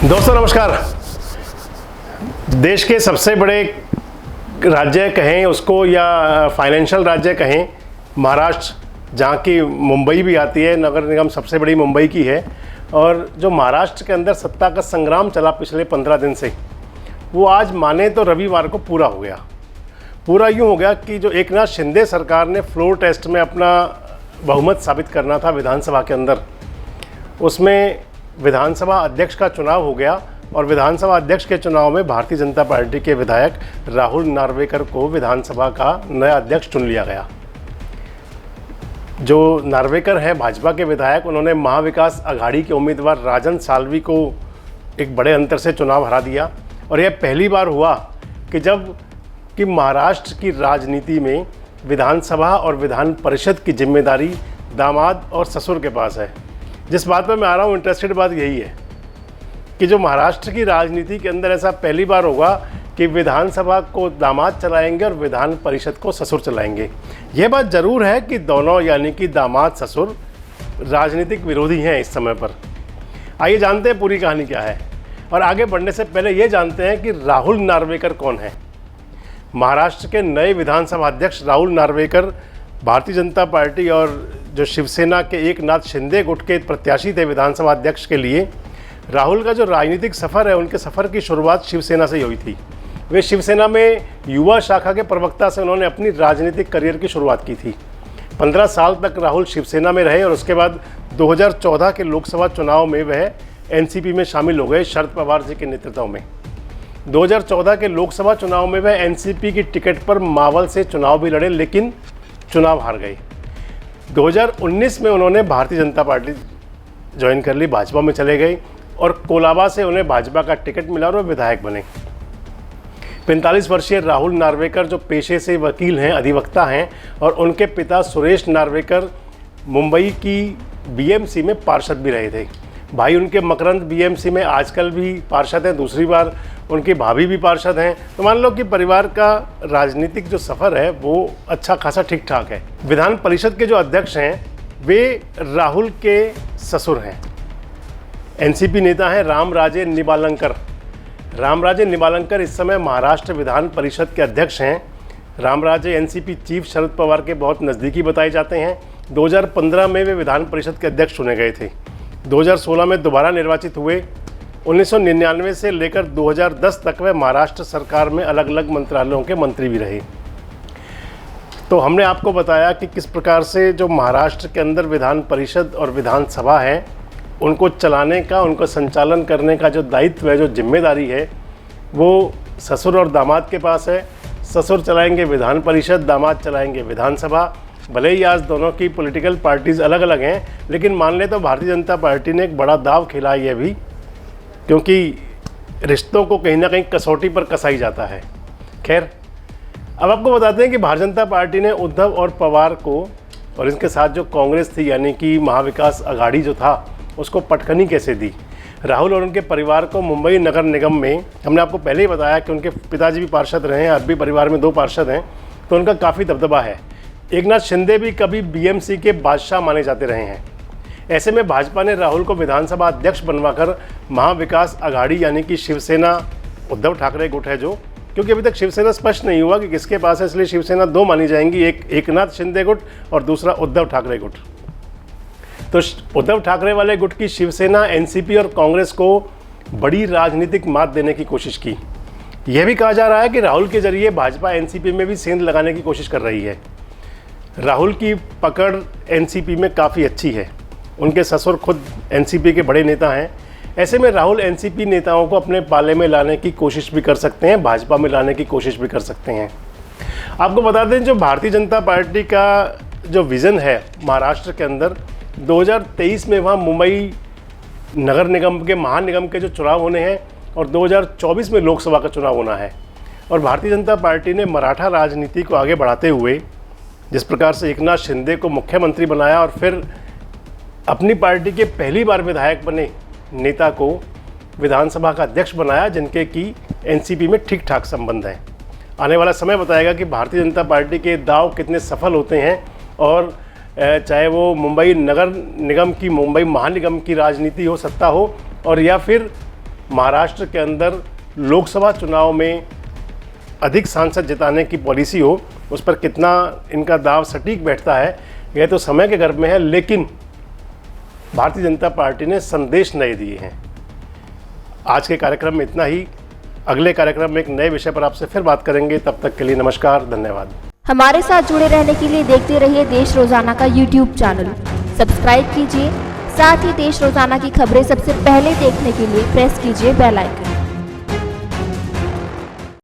दोस्तों नमस्कार। देश के सबसे बड़े राज्य कहें उसको या फाइनेंशियल राज्य कहें, महाराष्ट्र, जहाँ की मुंबई भी आती है, नगर निगम सबसे बड़ी मुंबई की है। और जो महाराष्ट्र के अंदर सत्ता का संग्राम चला पिछले 15 दिन से, वो आज माने तो रविवार को पूरा हो गया। पूरा यूँ हो गया कि जो एकनाथ शिंदे सरकार ने फ्लोर टेस्ट में अपना बहुमत साबित करना था विधानसभा के अंदर, उसमें विधानसभा अध्यक्ष का चुनाव हो गया। और विधानसभा अध्यक्ष के चुनाव में भारतीय जनता पार्टी के विधायक राहुल नार्वेकर को विधानसभा का नया अध्यक्ष चुन लिया गया। जो नार्वेकर हैं भाजपा के विधायक, उन्होंने महाविकास अघाड़ी के उम्मीदवार राजन साल्वी को एक बड़े अंतर से चुनाव हरा दिया। और यह पहली बार हुआ कि महाराष्ट्र की राजनीति में विधानसभा और विधान परिषद की जिम्मेदारी दामाद और ससुर के पास है। जिस बात पर मैं आ रहा हूँ, इंटरेस्टेड बात यही है कि जो महाराष्ट्र की राजनीति के अंदर ऐसा पहली बार होगा कि विधानसभा को दामाद चलाएंगे और विधान परिषद को ससुर चलाएंगे। यह बात ज़रूर है कि दोनों यानी कि दामाद ससुर राजनीतिक विरोधी हैं इस समय पर। आइए जानते हैं पूरी कहानी क्या है। और आगे बढ़ने से पहले ये जानते हैं कि राहुल नार्वेकर कौन है। महाराष्ट्र के नए विधानसभा अध्यक्ष राहुल नार्वेकर भारतीय जनता पार्टी और जो शिवसेना के एकनाथ शिंदे गुट के प्रत्याशी थे विधानसभा अध्यक्ष के लिए। राहुल का जो राजनीतिक सफ़र है, उनके सफ़र की शुरुआत शिवसेना से हुई थी। वे शिवसेना में युवा शाखा के प्रवक्ता से उन्होंने अपनी राजनीतिक करियर की शुरुआत की थी। 15 साल तक राहुल शिवसेना में रहे और उसके बाद 2014 के लोकसभा चुनाव में वह एनसीपी में शामिल हो गए शरद पवार जी के नेतृत्व में। 2014 के लोकसभा चुनाव में वह एनसीपी की टिकट पर मावल से चुनाव भी लड़े, लेकिन चुनाव हार गए। 2019 में उन्होंने भारतीय जनता पार्टी ज्वाइन कर ली, भाजपा में चले गए और कोलाबा से उन्हें भाजपा का टिकट मिला और वो विधायक बने। 45 वर्षीय राहुल नार्वेकर जो पेशे से वकील हैं, अधिवक्ता हैं, और उनके पिता सुरेश नार्वेकर मुंबई की बीएमसी में पार्षद भी रहे थे। भाई उनके मकरंद बीएमसी में आजकल भी पार्षद हैं, दूसरी बार उनकी भाभी भी पार्षद हैं। तो मान लो कि परिवार का राजनीतिक जो सफ़र है वो अच्छा खासा ठीक ठाक है। विधान परिषद के जो अध्यक्ष हैं वे राहुल के ससुर हैं। एनसीपी नेता हैं रामराजे निंबालकर। रामराजे निंबालकर इस समय महाराष्ट्र विधान परिषद के अध्यक्ष हैं। रामराजे एनसीपी चीफ शरद पवार के बहुत नज़दीकी बताए जाते हैं। 2015 में वे विधान परिषद के अध्यक्ष चुने गए थे। 2016 में दोबारा निर्वाचित हुए। 1999 से लेकर 2010 तक वे महाराष्ट्र सरकार में अलग अलग मंत्रालयों के मंत्री भी रहे। तो हमने आपको बताया कि किस प्रकार से जो महाराष्ट्र के अंदर विधान परिषद और विधानसभा है, उनको चलाने का, उनको संचालन करने का जो दायित्व है, जो जिम्मेदारी है, वो ससुर और दामाद के पास है। ससुर चलाएंगे विधान परिषद, दामाद चलाएंगे विधानसभा। भले ही आज दोनों की पॉलिटिकल पार्टीज़ अलग अलग हैं, लेकिन मान ले तो भारतीय जनता पार्टी ने एक बड़ा दाव खेला है ये भी, क्योंकि रिश्तों को कहीं ना कहीं कसौटी पर कसाई जाता है। खैर, अब आपको बताते हैं कि भारतीय जनता पार्टी ने उद्धव और पवार को और इसके साथ जो कांग्रेस थी यानी कि महाविकास अघाड़ी जो था, उसको पटखनी कैसे दी। राहुल और उनके परिवार को मुंबई नगर निगम में, हमने आपको पहले ही बताया कि उनके पिताजी भी पार्षद रहे हैं, अब भी परिवार में 2 पार्षद हैं, तो उनका काफ़ी दबदबा है। एकनाथ शिंदे भी कभी बीएमसी के बादशाह माने जाते रहे हैं। ऐसे में भाजपा ने राहुल को विधानसभा अध्यक्ष बनवाकर महाविकास अघाड़ी यानी कि शिवसेना, उद्धव ठाकरे गुट है जो, क्योंकि अभी तक शिवसेना स्पष्ट नहीं हुआ कि किसके पास है, इसलिए शिवसेना 2 मानी जाएंगी, एक एकनाथ शिंदे गुट और दूसरा उद्धव ठाकरे गुट। तो उद्धव ठाकरे वाले गुट की शिवसेना एनसीपी और कांग्रेस को बड़ी राजनीतिक मात देने की कोशिश की। यह भी कहा जा रहा है कि राहुल के जरिए भाजपा एनसीपी में भी सेंध लगाने की कोशिश कर रही है। राहुल की पकड़ एनसीपी में काफ़ी अच्छी है। उनके ससुर खुद एनसीपी के बड़े नेता हैं। ऐसे में राहुल एनसीपी नेताओं को अपने पाले में लाने की कोशिश भी कर सकते हैं, भाजपा में लाने की कोशिश भी कर सकते हैं। आपको बता दें, जो भारतीय जनता पार्टी का जो विज़न है महाराष्ट्र के अंदर, 2023 में वहाँ मुंबई नगर निगम के, महानिगम के जो चुनाव होने हैं और 2024 में लोकसभा का चुनाव होना है। और भारतीय जनता पार्टी ने मराठा राजनीति को आगे बढ़ाते हुए जिस प्रकार से एकनाथ शिंदे को मुख्यमंत्री बनाया और फिर अपनी पार्टी के पहली बार विधायक बने नेता को विधानसभा का अध्यक्ष बनाया, जिनके की एनसीपी में ठीक ठाक संबंध हैं। आने वाला समय बताएगा कि भारतीय जनता पार्टी के दांव कितने सफल होते हैं। और चाहे वो मुंबई नगर निगम की, मुंबई महानिगम की राजनीति हो, सत्ता हो, और या फिर महाराष्ट्र के अंदर लोकसभा चुनाव में अधिक सांसद जिताने की पॉलिसी हो, उस पर कितना इनका दाव सटीक बैठता है यह तो समय के गर्भ में है। लेकिन भारतीय जनता पार्टी ने संदेश नए दिए हैं। आज के कार्यक्रम में इतना ही। अगले कार्यक्रम में एक नए विषय पर आपसे फिर बात करेंगे। तब तक के लिए नमस्कार, धन्यवाद। हमारे साथ जुड़े रहने के लिए देखते रहिए देश रोजाना का YouTube चैनल सब्सक्राइब कीजिए। साथ ही देश रोजाना की खबरें सबसे पहले देखने के लिए प्रेस कीजिए बेल आइकन।